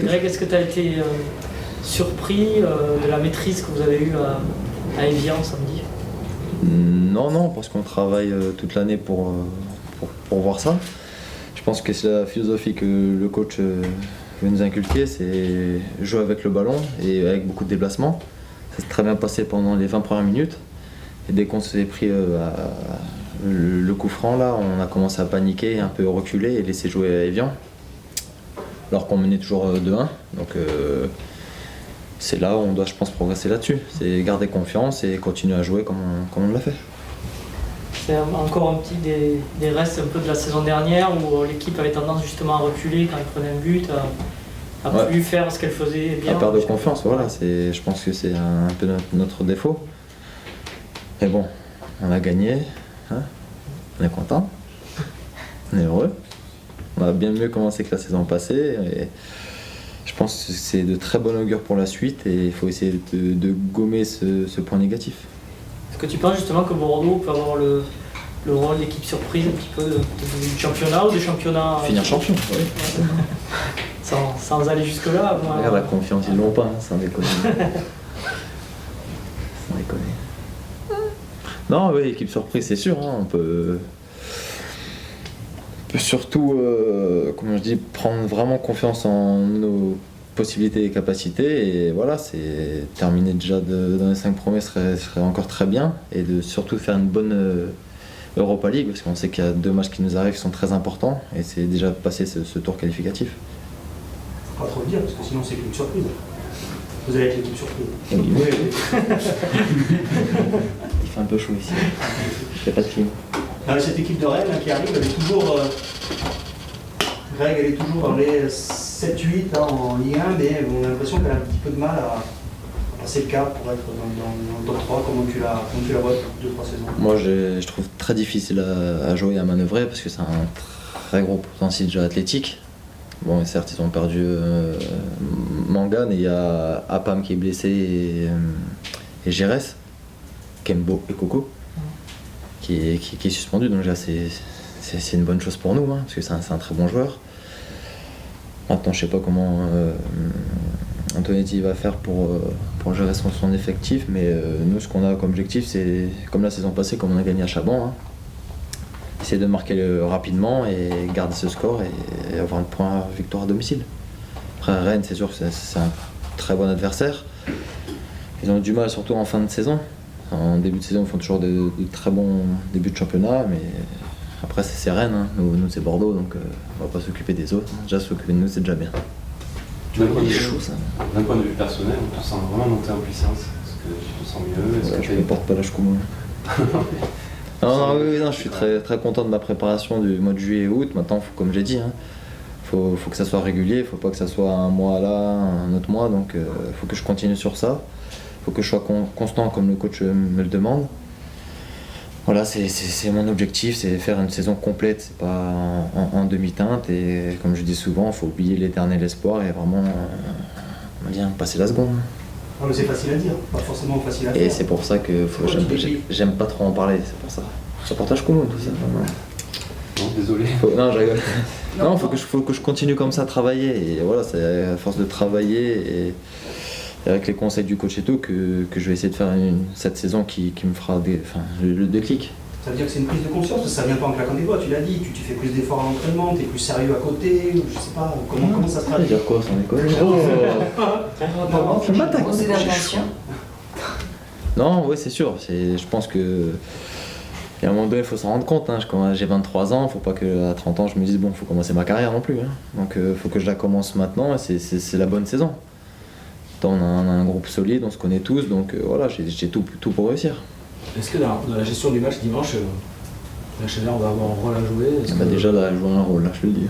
Greg, est-ce que tu as été surpris de la maîtrise que vous avez eue à Évian samedi? Non, parce qu'on travaille toute l'année pour voir ça. Je pense que c'est la philosophie que le coach veut nous inculquer, c'est jouer avec le ballon et avec beaucoup de déplacements. Ça s'est très bien passé pendant les 20 premières minutes. Et dès qu'on s'est pris le coup franc, là, on a commencé à paniquer, un peu reculer et laisser jouer à Évian. Alors qu'on menait toujours 2-1. Donc c'est là où on doit, je pense, progresser là-dessus. C'est garder confiance et continuer à jouer comme on l'a fait. C'est encore un petit des restes un peu de la saison dernière où l'équipe avait tendance justement à reculer quand ils prenaient un but, à plus faire ce qu'elle faisait bien. À perdre de confiance, voilà. Je pense que c'est un peu notre défaut. Mais bon, on a gagné, hein, on est content, on est heureux. On a bien mieux commencé que la saison passée. Et je pense que c'est de très bon augure pour la suite et il faut essayer de gommer ce point négatif. Est-ce que tu penses justement que Bordeaux peut avoir le rôle d'équipe surprise un petit peu du championnat ou des championnats? Finir champion, oui. Sans aller jusque-là. Regarde la confiance, ils l'ont pas, hein, sans déconner. Sans déconner. Non, oui, équipe surprise, c'est sûr. Hein, on peut surtout, comme je dis, prendre vraiment confiance en nos possibilités et capacités. Et voilà, c'est terminer déjà dans les 5 premiers serait encore très bien. Et de surtout faire une bonne Europa League, parce qu'on sait qu'il y a 2 matchs qui nous arrivent qui sont très importants. Et c'est déjà passer ce tour qualificatif. Faut pas trop le dire, parce que sinon c'est qu'une surprise. Vous allez être l'équipe surprise. Oui. Il fait un peu chaud ici. Il n'y a pas de clim. Cette équipe de Rennes qui arrive, elle est toujours. Greg, elle est toujours dans les 7-8 en Ligue 1, mais on a l'impression qu'elle a un petit peu de mal à passer le cap pour être dans le top 3. Comment tu la vois depuis 2-3 saisons? Moi, je trouve très difficile à jouer et à manœuvrer parce que c'est un très gros potentiel déjà athlétique. Bon, certes, ils ont perdu Mangane et il y a Apam qui est blessé et Gérès, Kembo et Coco qui est suspendu. Donc déjà, c'est une bonne chose pour nous, hein, parce que c'est un très bon joueur. Maintenant, je sais pas comment Antonetti va faire pour gérer son effectif, mais nous, ce qu'on a comme objectif, c'est comme la saison passée, comme on a gagné à Chaban, hein, essayer de marquer rapidement et garder ce score et avoir un point victoire à domicile. Après Rennes, c'est sûr que c'est un très bon adversaire. Ils ont eu du mal surtout en fin de saison. En début de saison, ils font toujours de très bons débuts de championnat, mais après c'est Rennes, hein. Nous c'est Bordeaux, donc on va pas s'occuper des autres. Déjà s'occuper de nous, c'est déjà bien. D'un point de vue personnel, on te sent vraiment monter en puissance. Est-ce que tu te sens mieux? Je ne porte pas l'âge commun. Non, je suis très, très content de ma préparation du mois de juillet et août. Maintenant, comme j'ai dit, hein, faut que ça soit régulier, il ne faut pas que ça soit un mois là, un autre mois. Donc il faut que je continue sur ça. Il faut que je sois constant comme le coach me le demande. Voilà, c'est mon objectif, c'est faire une saison complète, c'est pas en demi-teinte. Et comme je dis souvent, il faut oublier l'éternel espoir et vraiment passer la seconde. Non, mais c'est facile à dire, pas forcément facile à faire. Et c'est pour ça que j'aime pas trop en parler, c'est pour ça. Ça partage commun tout ça. Non, désolé. Non, je rigole. Non, faut que je continue comme ça à travailler. Et voilà, c'est à force de travailler et avec les conseils du coach et tout que je vais essayer de faire cette saison qui me fera le déclic. Ça veut dire que c'est une prise de conscience, parce que ça vient pas en claquant des doigts, tu l'as dit, tu fais plus d'efforts à l'entraînement, tu es plus sérieux à côté, ou je sais pas, comment ça se traduit? Ça veut dire quoi, sans déconner? Je m'attaque. C'est d'intention. Non, oui, c'est sûr. Je pense que à un moment donné, il faut s'en rendre compte. Hein. Quand j'ai 23 ans, il ne faut pas qu'à 30 ans, je me dise bon, il faut commencer ma carrière non plus. Hein. Donc, il faut que je la commence maintenant. Et c'est la bonne saison. On a un groupe solide, on se connaît tous, donc voilà, j'ai tout pour réussir. Est-ce que dans la gestion du match dimanche, la chaleur va avoir un rôle à jouer? Déjà, là, elle joue un rôle, là, je te le dis.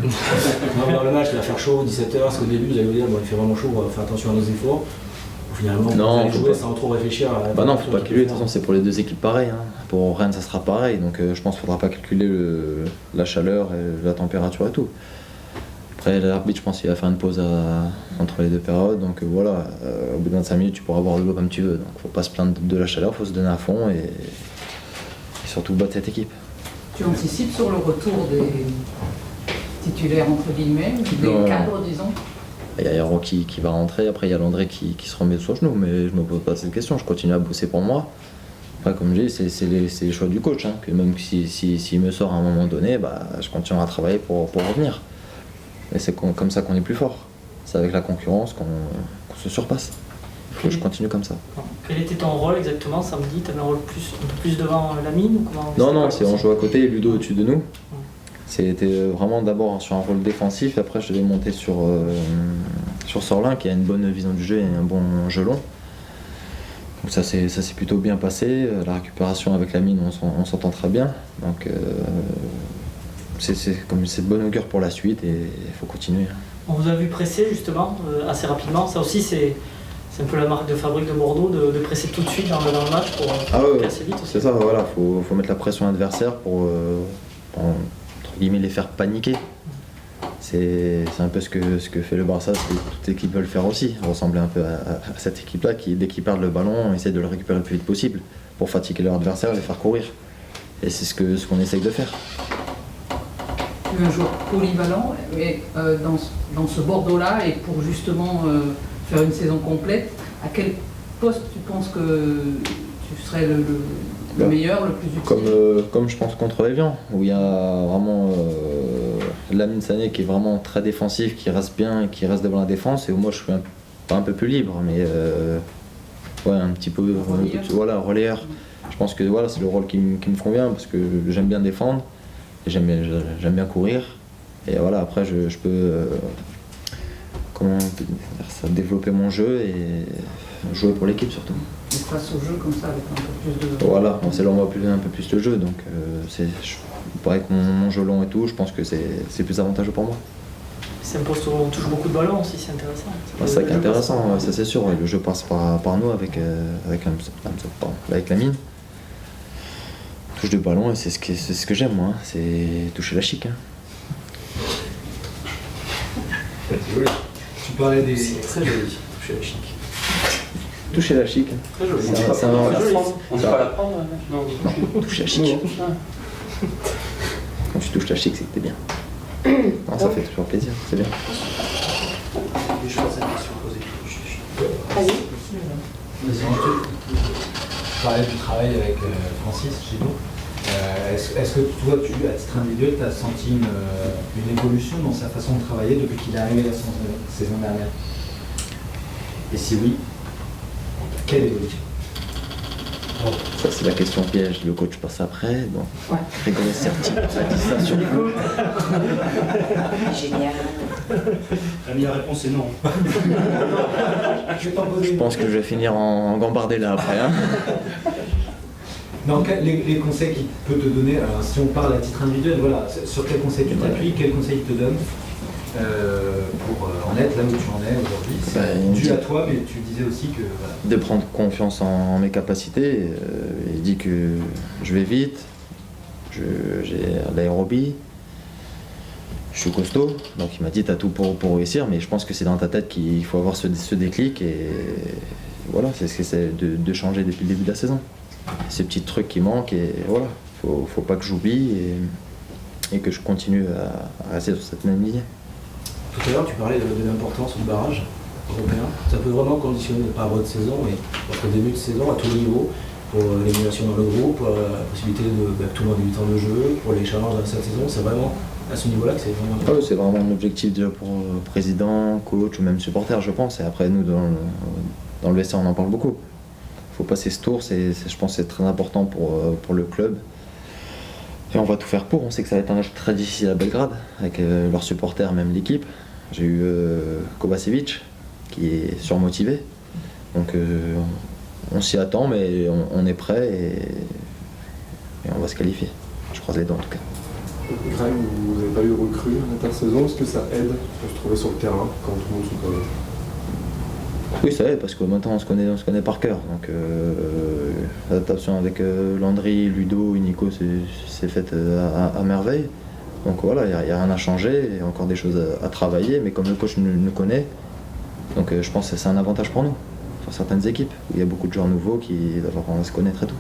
Non, dans le match, il va faire chaud, 17h, parce qu'au début, vous allez vous dire, bon, il fait vraiment chaud, on va faire attention à nos efforts. Finalement, vous allez jouer sans trop réfléchir à non, faut pas calculer, de toute façon, c'est pour les deux équipes pareil. Hein. Pour Rennes, ça sera pareil, donc je pense qu'il ne faudra pas calculer la chaleur, et la température et tout. Après, l'arbitre, je pense qu'il va faire une pause entre les deux périodes, donc voilà, au bout de 25 minutes, tu pourras boire de l'eau comme tu veux. Donc faut pas se plaindre de la chaleur, faut se donner à fond et surtout battre cette équipe. Tu anticipes sur le retour des titulaires, entre guillemets, des cadres, disons? Il y a Hero qui va rentrer, après il y a Landré qui se remet sur genoux, mais je me pose pas cette question, je continue à bosser pour moi. Après, comme je dis, c'est les choix du coach, hein, que même s'il me sort à un moment donné, je continuerai à travailler pour revenir. Et c'est comme ça qu'on est plus fort. C'est avec la concurrence qu'on se surpasse. Il faut que je continue comme ça. Quel était ton rôle exactement samedi? Tu avais un rôle un peu plus devant Lamine ou comment? Non, on joue à côté et Ludo au-dessus de nous. C'était vraiment d'abord sur un rôle défensif, après je devais monter sur Sorlin qui a une bonne vision du jeu et un bon jeu long. Donc ça s'est plutôt bien passé, la récupération avec Lamine on s'entend très bien. Donc c'est de bonne augure pour la suite et il faut continuer. On vous a vu presser justement assez rapidement, ça aussi c'est un peu la marque de fabrique de Bordeaux de presser tout de suite dans le match pour casser vite aussi. C'est ça, voilà, faut mettre la pression à l'adversaire pour entre guillemets les faire paniquer. C'est un peu ce que fait le Barça, ce que toute équipe veut le faire aussi, ressembler un peu à cette équipe-là qui, dès qu'ils perdent le ballon, essaie de le récupérer le plus vite possible pour fatiguer leur adversaire et les faire courir. Et c'est ce qu'on essaye de faire. Un joueur polyvalent, mais dans ce Bordeaux-là, et pour justement faire une saison complète, à quel poste tu penses que tu serais le meilleur, le plus utile? Comme je pense contre Evian, où il y a vraiment Lamine Sané qui est vraiment très défensif, qui reste bien, qui reste devant la défense, et où moi je suis pas un peu plus libre, mais un petit peu relayeur. Je pense que c'est le rôle qui me convient, parce que j'aime bien défendre, et j'aime bien courir, et voilà, après je peux développer mon jeu et jouer pour l'équipe surtout. Et face au jeu comme ça, avec un peu plus de... Voilà, c'est là où on voit un peu plus le jeu, donc pareil que mon jeu long et tout, je pense que c'est plus avantageux pour moi. C'est un poste où on touche beaucoup de ballons aussi, c'est intéressant. C'est ça qui est intéressant, ça c'est sûr, le jeu passe par nous avec Lamine. Touche de ballon et c'est ce que j'aime moi, c'est toucher la chic. Tu parlais des... C'est très joli, toucher la chic. Toucher la chic. Très joli. On ne peut pas la prendre. Non, toucher la chic. Quand tu touches la chic, c'est que t'es bien. Non, ça fait toujours plaisir, c'est bien. Et je pense à la question posée. Vas-y. Tu parlais du travail avec Francis chez nous. Est-ce que toi, à titre individuel, tu as senti une évolution dans sa façon de travailler depuis qu'il est arrivé la saison dernière? Et si oui, quelle évolution? Ça c'est la question piège, le coach passe après, bon. Ouais. Rigoler certi, ça dit ça sur Génial. La meilleure réponse est non. Je pense que je vais finir en gambardella après. Hein. Donc les conseils qu'il peut te donner, alors, si on parle à titre individuel, voilà, sur quels conseils tu t'appuies, quels conseils il te donne pour en être là où tu en es aujourd'hui? C'est dû à toi, mais tu disais aussi que... Voilà. De prendre confiance en mes capacités. Il dit que je vais vite, j'ai l'aérobie, je suis costaud, donc il m'a dit t'as tout pour réussir, mais je pense que c'est dans ta tête qu'il faut avoir ce déclic et voilà, c'est ce que c'est de changer depuis le début de la saison. Ces petits trucs qui manquent et voilà, faut pas que j'oublie et que je continue à rester sur cette même ligne. Tout à l'heure, tu parlais de l'importance du barrage européen. Ça peut vraiment conditionner pas votre saison, mais votre début de saison à tous les niveaux, pour l'élimination dans le groupe, pour la possibilité de tout le monde débutant le jeu, pour les challenges dans cette saison. C'est vraiment à ce niveau-là que c'est vraiment important. C'est vraiment un objectif déjà pour président, coach ou même supporter, je pense. Et après, nous, dans le vestiaire, on en parle beaucoup. Il faut passer ce tour, je pense que c'est très important pour le club. Et on va tout faire pour. On sait que ça va être un match très difficile à Belgrade, avec leurs supporters, même l'équipe. J'ai eu Kovacevic, qui est surmotivé. Donc on s'y attend, mais on est prêt et on va se qualifier. Je croise les dents en tout cas. Greg, vous n'avez pas eu de recrue en intersaison, est-ce que ça aide à se trouver sur le terrain quand tout le monde se connaît? Oui, ça aide parce que maintenant on se connaît par cœur. Donc l'adaptation avec Landry, Ludo et Nico c'est faite à merveille. Donc voilà, il n'y a rien à changer, il y a encore des choses à travailler, mais comme le coach nous connaît, donc je pense que c'est un avantage pour nous, sur certaines équipes, où il y a beaucoup de joueurs nouveaux qui doivent apprendre à se connaître et tout.